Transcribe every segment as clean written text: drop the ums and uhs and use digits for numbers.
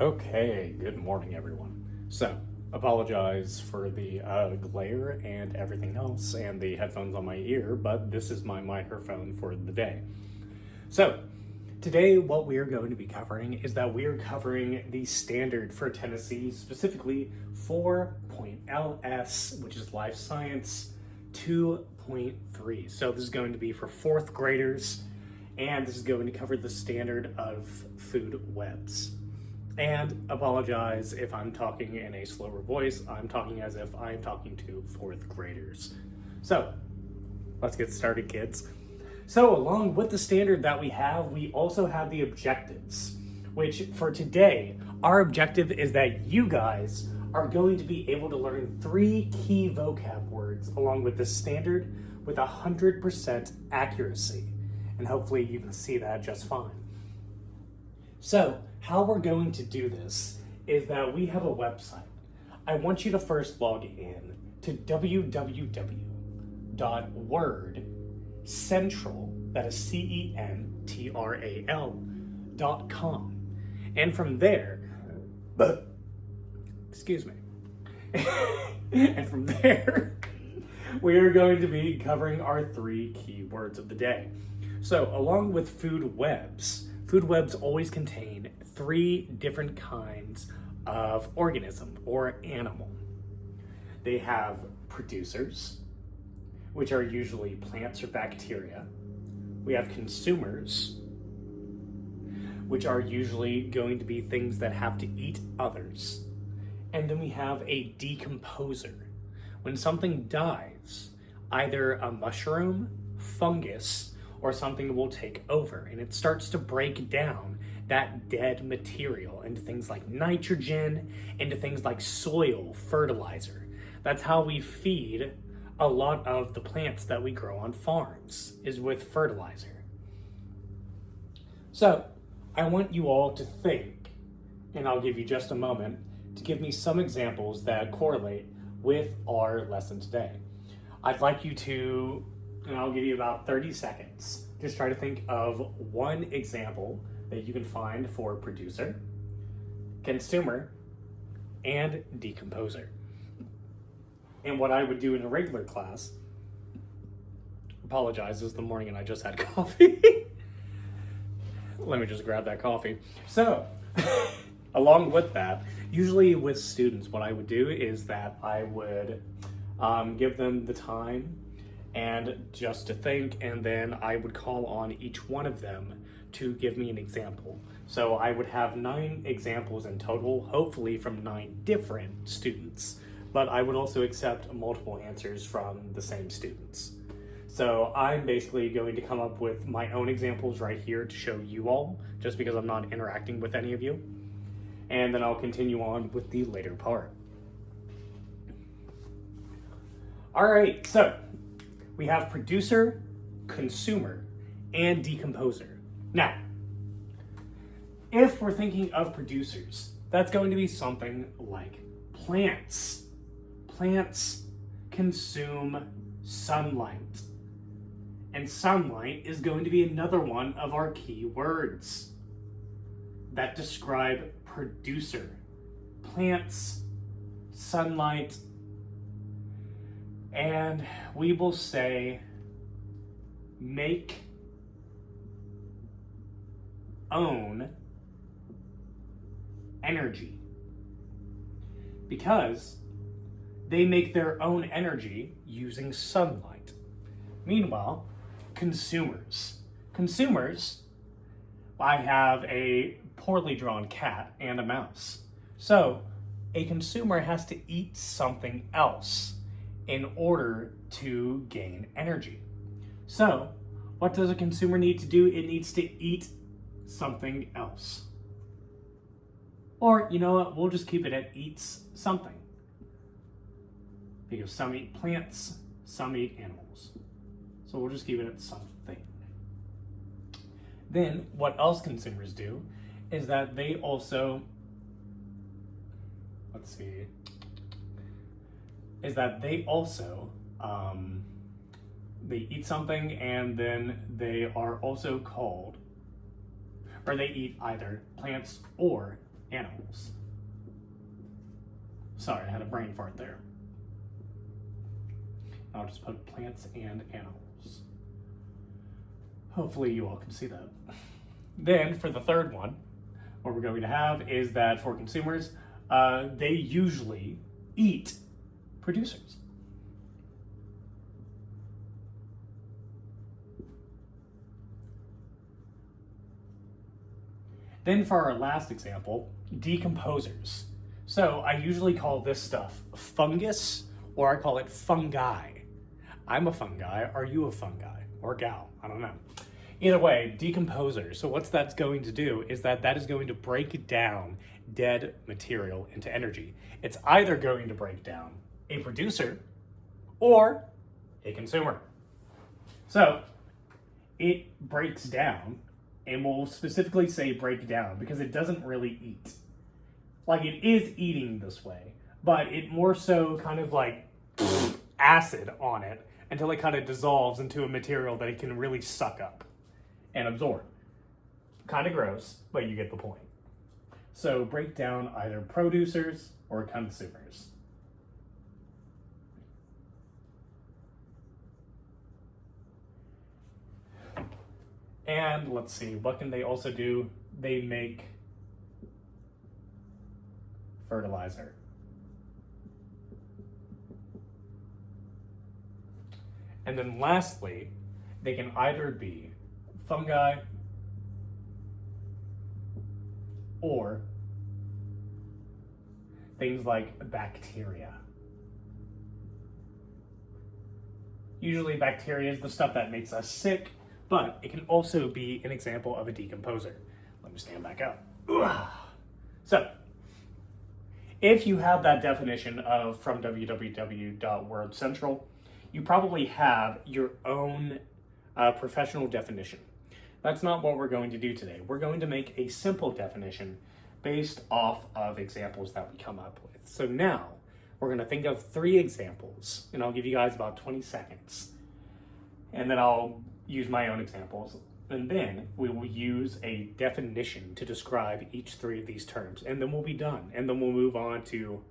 Okay, good morning, everyone. So, apologize for the glare and everything else and the headphones on my ear, but this is my microphone for the day. So, today what we are going to be covering is that we are covering the standard for Tennessee, specifically 4.LS, which is Life Science 2.3. So, this is going to be for fourth graders, and this is going to cover the standard of food webs. And apologize if I'm talking in a slower voice. I'm talking as if I'm talking to fourth graders. So, let's get started, kids. So, along with the standard that we also have the objectives, which for today, our objective is that you guys are going to be able to learn 3 key vocab words along with the standard with 100% accuracy. And hopefully you can see that just fine. So, how we're going to do this is that we have a website. I want you to first log in to www.wordcentral, that is CENTRAL.com. And from there, excuse me. And from there, we are going to be covering our 3 key words of the day. So, along with food webs always contain 3 different kinds of organism or animal. They have producers, which are usually plants or bacteria. We have consumers, which are usually going to be things that have to eat others. And then we have a decomposer. When something dies, either a mushroom, fungus, or something will take over, and it starts to break down that dead material into things like nitrogen, into things like soil, fertilizer. That's how we feed a lot of the plants that we grow on farms, is with fertilizer. So, I want you all to think, and I'll give you just a moment, to give me some examples that correlate with our lesson today. I'd like you to, and I'll give you about 30 seconds. Just try to think of one example that you can find for producer, consumer, and decomposer. And what I would do in a regular class, apologize, it's the morning and I just had coffee. Let me just grab that coffee. So, along with that, usually with students, what I would do is that I would give them the time and just to think, and then I would call on each one of them to give me an example. So I would have 9 examples in total, hopefully from 9 different students, but I would also accept multiple answers from the same students. So I'm basically going to come up with my own examples right here to show you all, just because I'm not interacting with any of you. And then I'll continue on with the later part. All right, so we have producer, consumer, and decomposer. Now, if we're thinking of producers, that's going to be something like plants. Plants consume sunlight. And sunlight is going to be another one of our key words that describe producer. Plants, sunlight, and we will say make, own energy, because they make their own energy using sunlight. Meanwhile, consumers, I have a poorly drawn cat and a mouse. So a consumer has to eat something else in order to gain energy. So, what does a consumer need to do? It needs to eat something else. Or, you know what, we'll just keep it at eats something. Because some eat plants, some eat animals. So we'll just keep it at something. Then, what else consumers do is that they also, they eat something, and then they are also called, or they eat either plants or animals. Sorry, I had a brain fart there. I'll just put plants and animals. Hopefully you all can see that. Then for the third one, what we're going to have is that for consumers, they usually eat producers. Then for our last example, decomposers. So I usually call this stuff fungus, or I call it fungi. I'm a fungi, are you a fungi? Or gal, I don't know. Either way, decomposer. So what that's going to do is that is going to break down dead material into energy. It's either going to break down a producer or a consumer. So it breaks down, and we'll specifically say break down because it doesn't really eat. Like, it is eating this way, but it more so kind of like acid on it until it kind of dissolves into a material that it can really suck up and absorb. Kind of gross, but you get the point. So break down either producers or consumers. And let's see, what can they also do? They make fertilizer. And then lastly, they can either be fungi or things like bacteria. Usually bacteria is the stuff that makes us sick, but it can also be an example of a decomposer. Let me stand back up. So, if you have that definition from www.worldcentral, you probably have your own professional definition. That's not what we're going to do today. We're going to make a simple definition based off of examples that we come up with. So now, we're going to think of 3 examples, and I'll give you guys about 20 seconds. And then I'll use my own examples. And then we will use a definition to describe each 3 of these terms. And then we'll be done. And then we'll move on to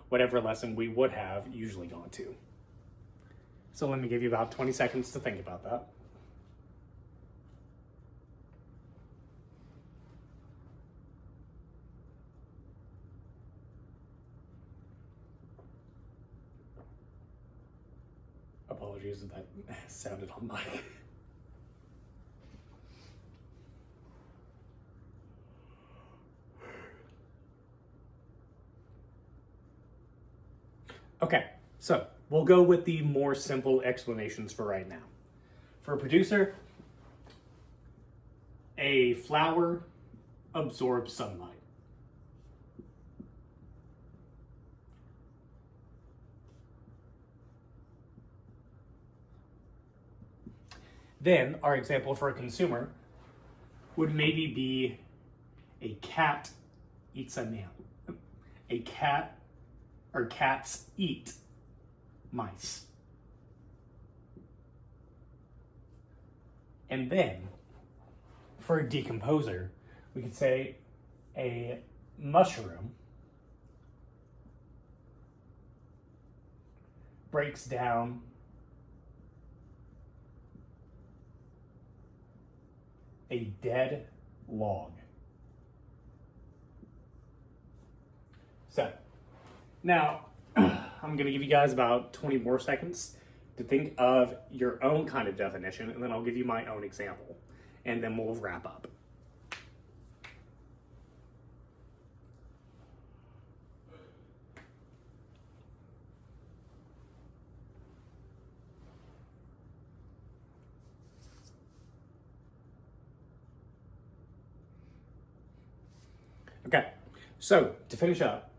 whatever lesson we would have usually gone to. So let me give you about 20 seconds to think about that. Apologies if that sounded on mic. Okay, so we'll go with the more simple explanations for right now. For a producer, a flower absorbs sunlight. Then our example for a consumer would maybe be a cat eats a nail. A cat or cats eat mice. And then for a decomposer, we could say a mushroom breaks down a dead log. So, now, I'm going to give you guys about 20 more seconds to think of your own kind of definition, and then I'll give you my own example, and then we'll wrap up. Okay, so to finish up,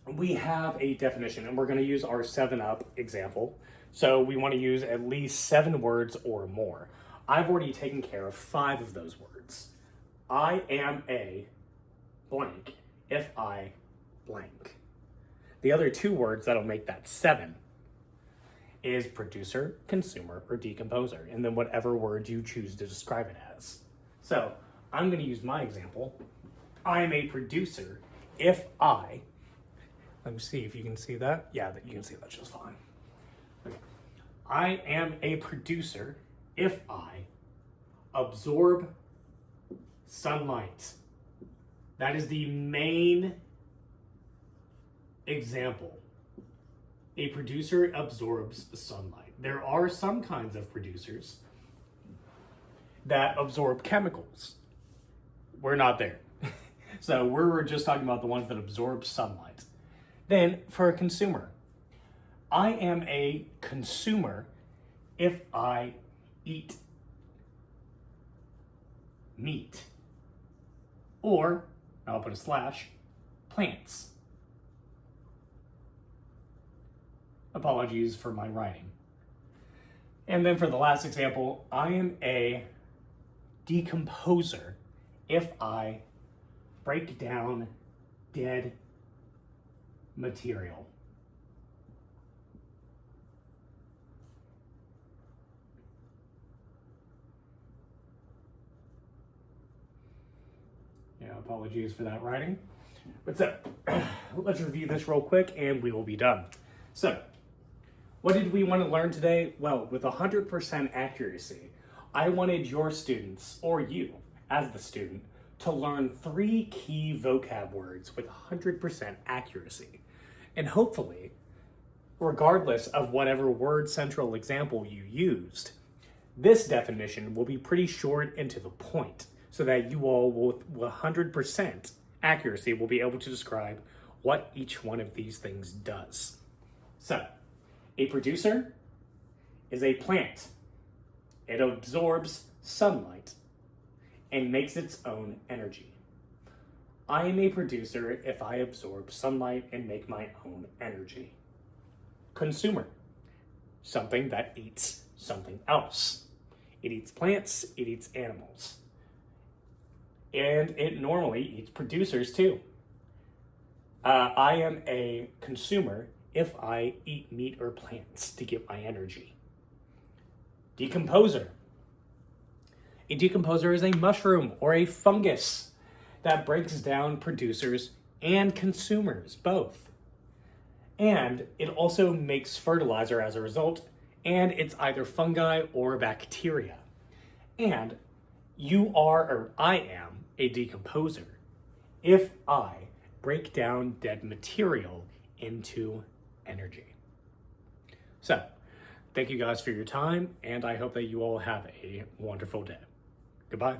we have a definition, and we're going to use our 7-Up example. So we want to use at least 7 words or more. I've already taken care of 5 of those words. I am a blank if I blank. The other 2 words that'll make that 7 is producer, consumer, or decomposer, and then whatever word you choose to describe it as. So I'm going to use my example I'm a producer if I, let me see if you can see that. Yeah, you can see that just fine. Okay. I am a producer if I absorb sunlight. That is the main example. A producer absorbs sunlight. There are some kinds of producers that absorb chemicals. We're not there. So we're just talking about the ones that absorb sunlight. Then for a consumer, I am a consumer if I eat meat, or, I'll put a slash, plants. Apologies for my writing. And then for the last example, I am a decomposer if I break down dead material. Yeah, apologies for that writing. But so, let's review this real quick and we will be done. So, what did we want to learn today? Well, with 100% accuracy, I wanted your students, or you as the student, to learn 3 key vocab words with 100% accuracy. And hopefully, regardless of whatever word central example you used, this definition will be pretty short and to the point, so that you all with 100% accuracy will be able to describe what each one of these things does. So, a producer is a plant. It absorbs sunlight and makes its own energy. I am a producer if I absorb sunlight and make my own energy. Consumer, something that eats something else. It eats plants, it eats animals. And it normally eats producers too. I am a consumer if I eat meat or plants to get my energy. Decomposer. A decomposer is a mushroom or a fungus that breaks down producers and consumers, both. And it also makes fertilizer as a result, and it's either fungi or bacteria. And you are, or I am, a decomposer if I break down dead material into energy. So, thank you guys for your time, and I hope that you all have a wonderful day. Goodbye.